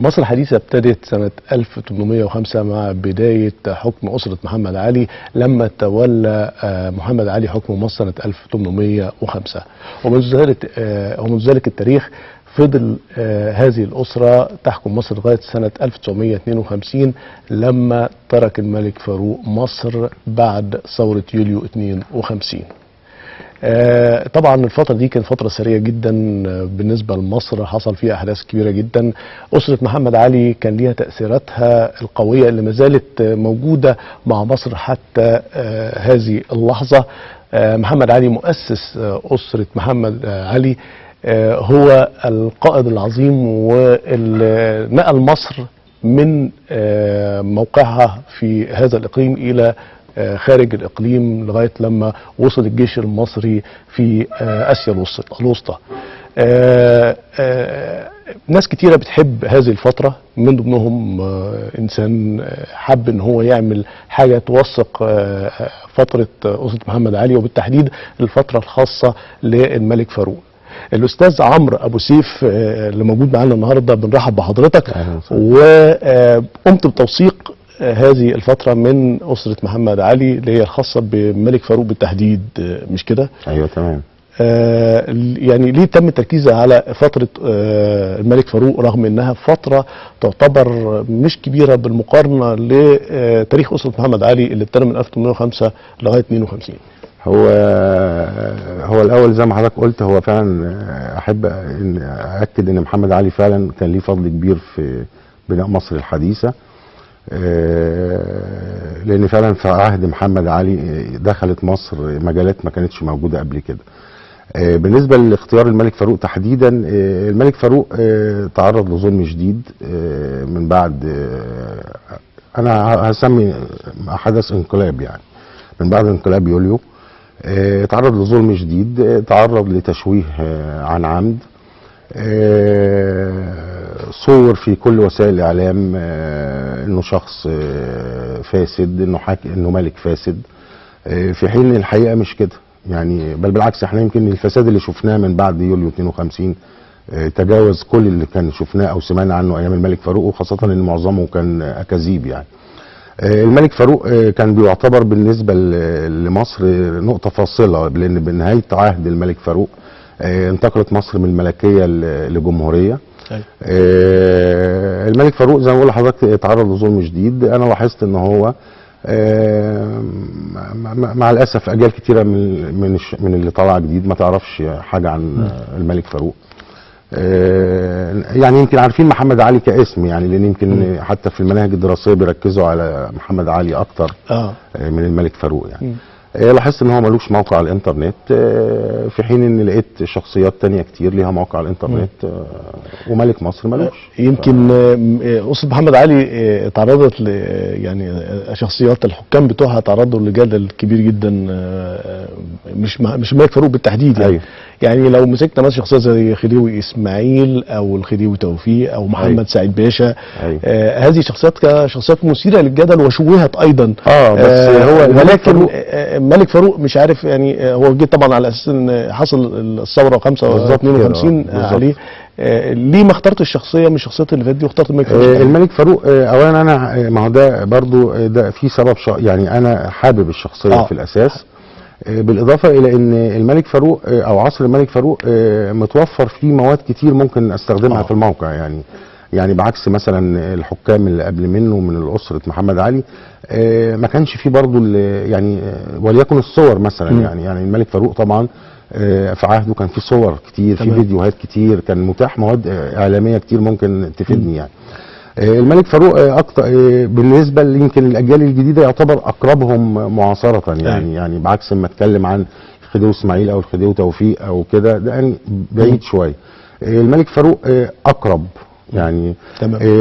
مصر الحديثة ابتدت سنة 1805 مع بداية حكم أسرة محمد علي، لما تولى محمد علي حكم مصر سنة 1805. ومنذ ذلك التاريخ فضل هذه الأسرة تحكم مصر لغاية سنة 1952 لما ترك الملك فاروق مصر بعد ثورة يوليو 52. طبعا الفترة دي كانت فترة سريعة جدا بالنسبة لمصر، حصل فيها أحداث كبيرة جدا. أسرة محمد علي كان ليها تأثيراتها القوية اللي ما زالت موجودة مع مصر حتى هذه اللحظة. محمد علي مؤسس أسرة محمد علي، هو القائد العظيم واللي نقل مصر من موقعها في هذا الإقليم إلى خارج الإقليم لغاية لما وصل الجيش المصري في آسيا الوسطى. ناس كتيرة بتحب هذه الفترة، من ضمنهم إنسان حب إن هو يعمل حاجة توثق فترة أسرة محمد علي، وبالتحديد الفترة الخاصة للملك فاروق. الأستاذ عمرو أبو سيف اللي موجود معانا النهاردة، بنرحب بحضرتك. وقمت بتوثيق هذه الفترة من أسرة محمد علي اللي هي الخاصة بملك فاروق بالتحديد، مش كده؟ أيوة تمام. يعني ليه تم التركيز على فترة الملك فاروق رغم انها فترة تعتبر مش كبيرة بالمقارنة لتاريخ أسرة محمد علي اللي ابتدى من 1805 لغاية 52؟ هو الأول زي ما حضرتك قلت، هو فعلا أحب إن أأكد إن محمد علي فعلا كان ليه فضل كبير في بناء مصر الحديثة، لأن فعلا في عهد محمد علي دخلت مصر مجالات ما كانتش موجودة قبل كده. بالنسبة لاختيار الملك فاروق تحديدا، الملك فاروق تعرض لظلم شديد من بعد، أنا هسمي حدث انقلاب، يعني من بعد انقلاب يوليو تعرض لظلم شديد، تعرض لتشويه عن عمد، صور في كل وسائل الاعلام انه شخص فاسد، انه ملك فاسد، في حين الحقيقه مش كده، يعني بل بالعكس، احنا يمكن الفساد اللي شفناه من بعد يوليو 52 تجاوز كل اللي كان شفناه او سمعنا عنه ايام الملك فاروق، وخاصه ان معظمه كان اكاذيب. يعني الملك فاروق كان بيعتبر بالنسبه لمصر نقطه فاصله، لان بنهايه عهد الملك فاروق انتقلت مصر من ملكيه لجمهوريه. الملك فاروق زي ما بقول لحضرتك اتعرض لظلم شديد. انا لاحظت ان هو مع الاسف اجيال كتيره من اللي طالعه جديد ما تعرفش حاجه عن الملك فاروق. يعني يمكن عارفين محمد علي كاسم، يعني لان يمكن حتى في المناهج الدراسيه بيركزوا على محمد علي اكتر من الملك فاروق. يعني لاحظت ان هو ملوش موقع على الانترنت، في حين ان لقيت شخصيات تانية كتير ليها موقع على الانترنت، وملك مصر ملوش. يمكن أسرة محمد علي تعرضت يعني شخصيات الحكام بتوعها تعرضوا لجدل كبير جدا، مش الملك فاروق بالتحديد. يعني يعني لو مسكنا مثلا شخصيات زي خديوي اسماعيل او الخديوي توفيق او محمد سعيد باشا، هذه شخصيات كشخصيات مثيره للجدل وشوهت ايضا. بس هو ولكن الملك فاروق مش عارف، يعني هو جه طبعا على اساس ان حصل الثوره 52 عليه. ليه ما اخترت الشخصيه من الشخصيات اللي فاتت دي واخترت الملك فاروق؟ الملك فاروق اولا انا ما هو ده برضو ده في سبب يعني انا حابب الشخصيه في الاساس، بالاضافه الى ان الملك فاروق او عصر الملك فاروق متوفر فيه مواد كتير ممكن استخدمها في الموقع. يعني بعكس مثلا الحكام اللي قبل منه من اسره محمد علي، ما كانش فيه برضو يعني وليكن الصور مثلا. يعني الملك فاروق طبعا في عهده كان في صور كتير، في فيديوهات كتير، كان متاح مواد اعلاميه كتير ممكن تفيدني. يعني الملك فاروق اكتر بالنسبه يمكن الاجيال الجديده يعتبر اقربهم معاصره. يعني بعكس ما اتكلم عن الخديوي اسماعيل او الخديوي توفيق او كده، ده يعني بعيد شويه. الملك فاروق اقرب. يعني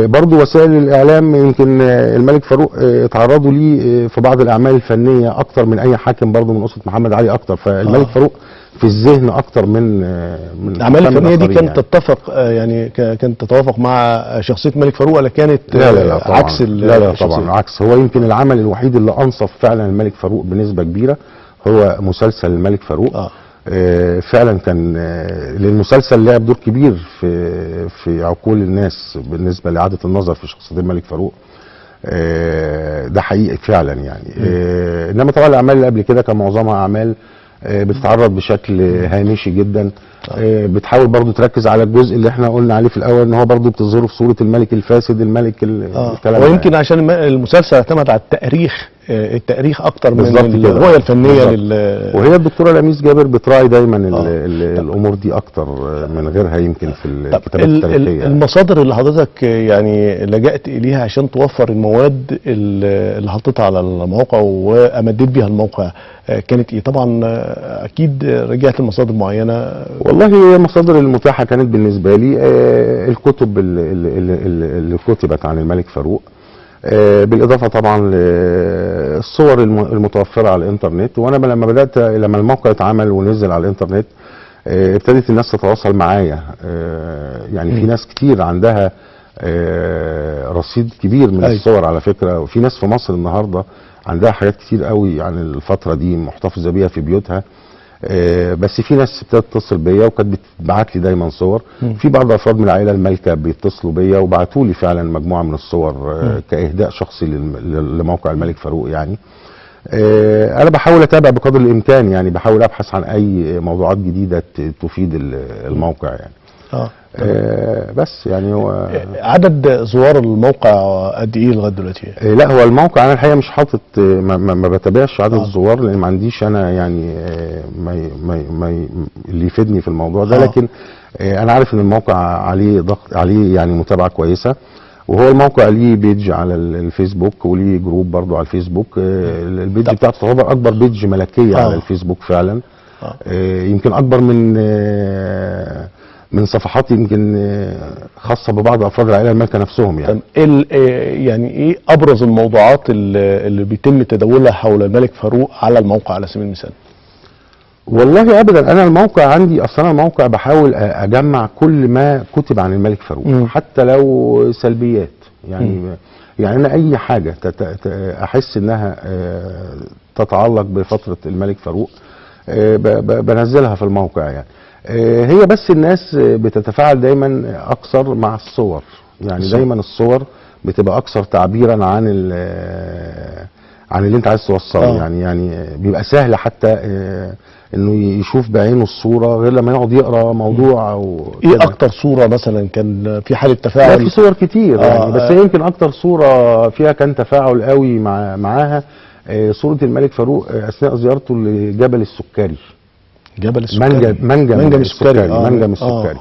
برضو وسائل الاعلام يمكن الملك فاروق اتعرضوا ليه في بعض الاعمال الفنيه اكتر من اي حاكم برضو من اسره محمد علي اكتر، فالملك فاروق في الذهن اكتر من الاعمال الفنيه دي كانت تتفق، يعني كانت تتوافق مع شخصيه الملك فاروق، ولا كانت لا طبعا عكس؟ لا طبعا عكس. هو يمكن العمل الوحيد اللي انصف فعلا الملك فاروق بنسبه كبيره هو مسلسل الملك فاروق. فعلا كان للمسلسل لعب دور كبير في عقول الناس بالنسبه لاعاده النظر في شخصيه الملك فاروق. ده حقيقي فعلا يعني. انما طبعا الاعمال اللي قبل كده كان معظمها اعمال بتتعرض بشكل هامشي جدا. بتحاول برضو تركز على الجزء اللي احنا قلنا عليه في الاول، ان هو برضو بتظهره في صوره الملك الفاسد، الملك الكلام ده. ويمكن عشان المسلسل اعتمد على التاريخ اكتر من كده. الرؤيه الفنيه وهي الدكتوره لميس جابر بتراعي دايما الامور دي اكتر من غيرها يمكن في الكتابات التاريخيه. المصادر اللي حضرتك يعني لجأت اليها عشان توفر المواد اللي حطيتها على الموقع وامديت بيها الموقع كانت ايه؟ طبعا اكيد رجعت لمصادر معينه. والله هي المصادر المتاحه كانت بالنسبه لي الكتب اللي كتبت عن الملك فاروق، بالاضافه طبعا للصور المتوفره على الانترنت. وانا لما الموقع اتعمل ونزل على الانترنت ابتدت الناس تتواصل معايا. يعني في ناس كتير عندها رصيد كبير من الصور على فكره، وفي ناس في مصر النهارده عندها حاجات كتير قوي عن الفتره دي محتفظه بيها في بيوتها. بس في ناس ابتدت تتصل بيا وكانت بتبعت لي دايما صور. في بعض افراد من العائله المالكه بيتصلوا بيا وبعتوا لي فعلا مجموعه من الصور كاهداء شخصي لموقع الملك فاروق يعني. انا بحاول اتابع بقدر الامكان، يعني بحاول ابحث عن اي موضوعات جديده تفيد الموقع يعني. بس يعني هو عدد زوار الموقع قد ايه لغايه دلوقتي؟ لا هو الموقع انا الحقيقه مش حاطط، ما بتابعش عدد الزوار لان ما عنديش انا يعني ما اللي يفيدني في الموضوع ده. لكن انا عارف ان الموقع عليه ضغط، عليه يعني متابعه كويسه. وهو الموقع ليه بيج على الفيسبوك وليه جروب برضو على الفيسبوك. البيج بتاعته تعتبر اكبر بيج ملكيه على الفيسبوك فعلا. يمكن اكبر من صفحات يمكن خاصه ببعض افراد العائله المالكه نفسهم يعني. يعني ايه ابرز الموضوعات اللي بيتم تداولها حول الملك فاروق على الموقع على سبيل المثال؟ والله ابدا، انا الموقع عندي اصلا الموقع بحاول اجمع كل ما كتب عن الملك فاروق حتى لو سلبيات يعني. يعني انا اي حاجه احس انها تتعلق بفتره الملك فاروق بنزلها في الموقع يعني. هي بس الناس بتتفاعل دايما اكثر مع الصور يعني. دايما الصور بتبقى اكثر تعبيرا عن اللي انت عايز توصله يعني بيبقى سهل حتى انه يشوف بعينه الصوره غير لما يقعد يقرا موضوع او ايه اكتر صوره مثلا كان في حاله تفاعل؟ في صور كتير يعني بس يمكن اكتر صوره فيها كان تفاعل قوي معاها صوره الملك فاروق اثناء زيارته لجبل السكري. جبل السكري، منجم السكري. منجم السكري.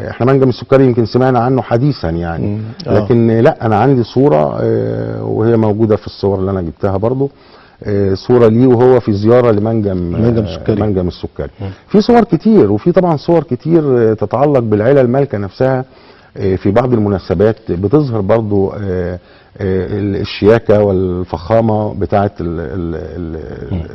احنا منجم السكري يمكن سمعنا عنه حديثا يعني. لكن لا انا عندي صوره وهي موجوده في الصور اللي انا جبتها برضو. صوره ليه وهو في زياره منجم السكري. في صور كتير، وفي طبعا صور كتير تتعلق بالعيله المالكه نفسها في بعض المناسبات بتظهر برضو الشياكه والفخامه بتاعه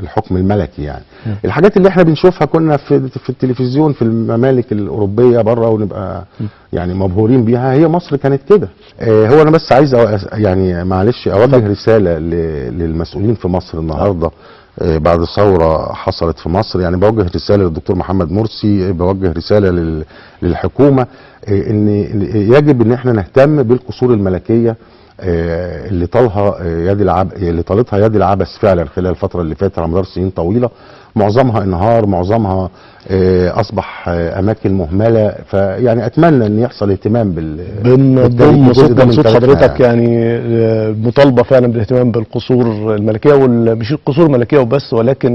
الحكم الملكي يعني. الحاجات اللي احنا بنشوفها كنا في التلفزيون في الممالك الاوروبيه بره ونبقى يعني مبهورين بيها، هي مصر كانت كده. هو انا بس عايز يعني معلش اوجه رساله للمسؤولين في مصر النهارده بعد ثوره حصلت في مصر. يعني بوجه رساله للدكتور محمد مرسي، بوجه رساله للحكومه ان يجب ان احنا نهتم بالقصور الملكيه اللي طالتها يد العبث فعلا خلال الفتره اللي فاتت على مدار سنين طويله. معظمها انهار، معظمها اصبح اماكن مهمله. فيعني اتمنى ان يحصل اهتمام بنضم صوت حضرتك يعني مطالبه فعلا بالاهتمام بالقصور الملكيه، ومش القصور الملكيه وبس ولكن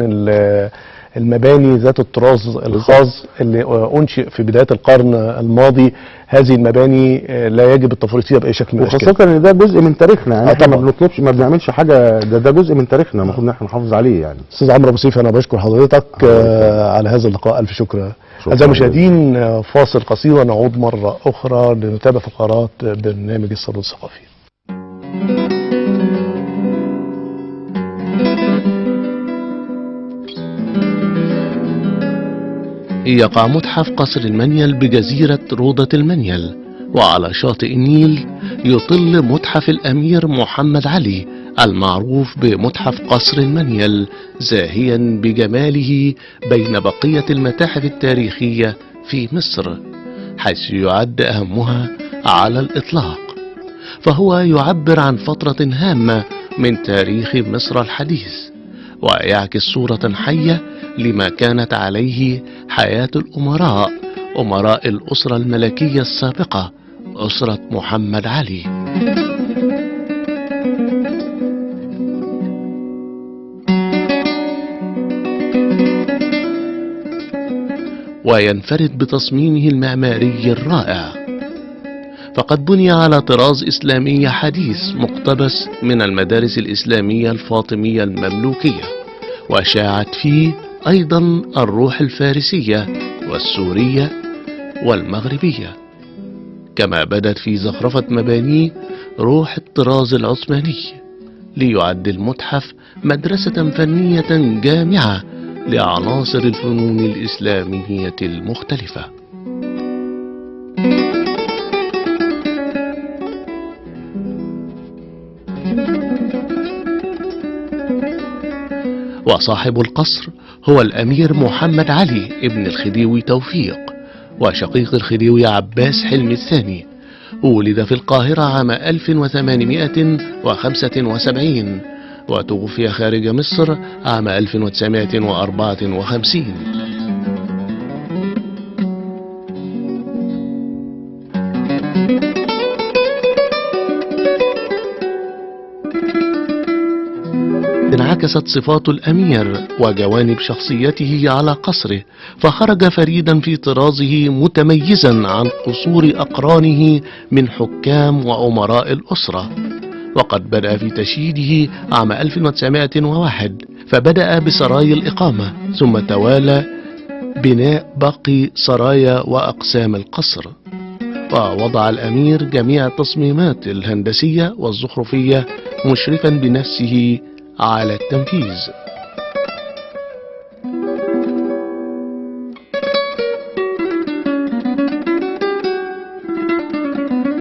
المباني ذات الطراز الخاص اللي انشئ في بدايه القرن الماضي. هذه المباني لا يجب التفريط فيها باي شكل من الاشكال، وخاصه ان ده جزء من تاريخنا يعني. احنا ما بنطلبش، ما بنعملش حاجه، ده جزء من تاريخنا المفروض ان احنا نحافظ عليه يعني. استاذ عمرو ابو سيف، انا بشكر حضرتك على هذا اللقاء، الف شكر. اعزائي المشاهدين، فاصل قصير ونعود مره اخرى لنتابع فقرات برنامج الصدى الثقافي. يقع متحف قصر المنيل بجزيرة روضة المنيل، وعلى شاطئ النيل يطل متحف الأمير محمد علي المعروف بمتحف قصر المنيل، زاهيا بجماله بين بقية المتاحف التاريخية في مصر، حيث يعد أهمها على الإطلاق، فهو يعبر عن فترة هامة من تاريخ مصر الحديث، ويعكس صورة حية لما كانت عليه حياة الأمراء، أمراء الأسرة الملكية السابقة، أسرة محمد علي. وينفرد بتصميمه المعماري الرائع، فقد بني على طراز إسلامي حديث مقتبس من المدارس الإسلامية الفاطمية المملوكية، وشاعت فيه أيضا الروح الفارسية والسورية والمغربية، كما بدت في زخرفة مبانيه روح الطراز العثماني، ليعد المتحف مدرسة فنية جامعة لعناصر الفنون الإسلامية المختلفة. وصاحب القصر هو الأمير محمد علي ابن الخديوي توفيق، وشقيق الخديوي عباس حلمي الثاني. ولد في القاهرة عام 1875، وتوفي خارج مصر عام 1954. انعكست صفات الأمير وجوانب شخصيته على قصره، فخرج فريدا في طرازه متميزا عن قصور أقرانه من حكام وأمراء الأسرة. وقد بدأ في تشييده عام 1901، فبدأ بسرايا الإقامة، ثم توالى بناء باقي سرايا وأقسام القصر. ووضع الأمير جميع التصميمات الهندسية والزخرفية، مشرفا بنفسه على التنفيذ.